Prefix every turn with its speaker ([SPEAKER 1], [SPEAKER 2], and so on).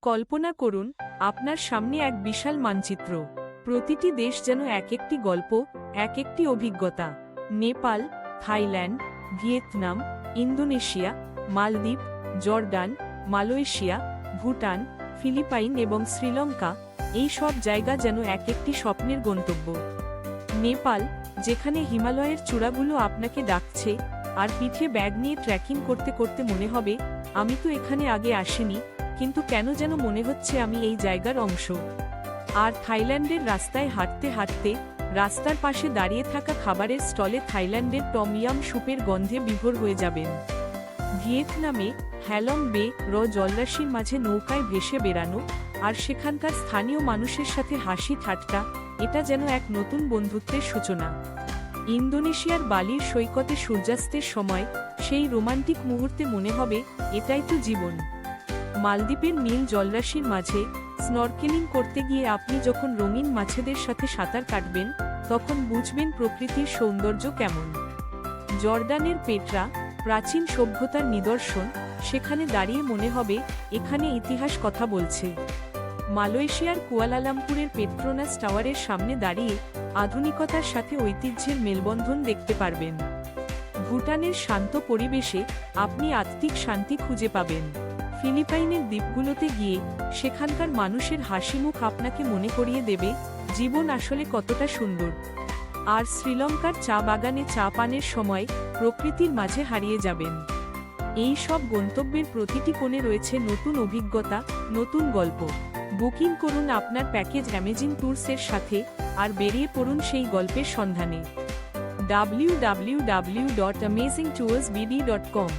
[SPEAKER 1] কল্পনা করুন আপনার সামনে এক বিশাল মানচিত্র। প্রতিটি দেশ যেন এক একটি গল্প, এক একটি অভিজ্ঞতা। নেপাল, থাইল্যান্ড, ভিয়েতনাম, ইন্দোনেশিয়া, মালদ্বীপ, জর্ডান, মালয়েশিয়া, ভুটান, ফিলিপাইন এবং শ্রীলঙ্কা, এই সব জায়গা যেন এক একটি স্বপ্নের গন্তব্য। নেপাল, যেখানে হিমালয়ের চূড়াগুলো আপনাকে ডাকছে, আর পিঠে ব্যাগ নিয়ে ট্রেকিং করতে করতে মনে হবে, আমি তো এখানে আগে আসিনি, কিন্তু কেন যেন মনে হচ্ছে আমি এই জায়গার অংশ। আর থাইল্যান্ডের রাস্তায় হাঁটতে হাঁটতে রাস্তার পাশে দাঁড়িয়ে থাকা খাবারের স্টলে থাইল্যান্ডের টম ইয়াম স্যুপের গন্ধে বিভোর হয়ে যাবেন। ভিয়েতনামে হ্যালং বে জলরাশির মাঝে নৌকায় ভেসে বেড়ানো, আর সেখানকার স্থানীয় মানুষের সাথে হাসি ঠাট্টা, এটা যেন এক নতুন বন্ধুত্বের সূচনা। ইন্দোনেশিয়ার বালির সৈকতে সূর্যাস্তের সময় সেই রোমান্টিক মুহূর্তে মনে হবে এটাই তো জীবন। মালদ্বীপের নীল জলরাশির মাঝে স্নরকেলিং করতে গিয়ে আপনি যখন রঙিন মাছেদের সাথে সাঁতার কাটবেন, তখন বুঝবেন প্রকৃতির সৌন্দর্য কেমন। জর্ডানের পেট্রা, প্রাচীন সভ্যতার নিদর্শন, সেখানে দাঁড়িয়ে মনে হবে এখানে ইতিহাস কথা বলছে। মালয়েশিয়ার কুয়ালালামপুরের পেট্রোনাস টাওয়ারের সামনে দাঁড়িয়ে আধুনিকতার সাথে ঐতিহ্যের মেলবন্ধন দেখতে পারবেন। ভুটানের শান্ত পরিবেশে আপনি আত্মিক শান্তি খুঁজে পাবেন। ফিলিপাইনের দ্বীপগুলোতে গিয়ে সেখানকার মানুষের হাসিমুখ আপনাকে মনে করিয়ে দেবে জীবন আসলে কতটা সুন্দর। আর শ্রীলঙ্কার চা বাগানে চা পানের সময় প্রকৃতির মাঝে হারিয়ে যাবেন। এই সব গন্তব্যের প্রতিটি কোণে রয়েছে নতুন অভিজ্ঞতা, নতুন গল্প। বুকিং করুন আপনার প্যাকেজ অ্যামেজিং ট্যুরসের সাথে, আর বেরিয়ে পড়ুন সেই গল্পের সন্ধানে। www.amazingtoursbd.com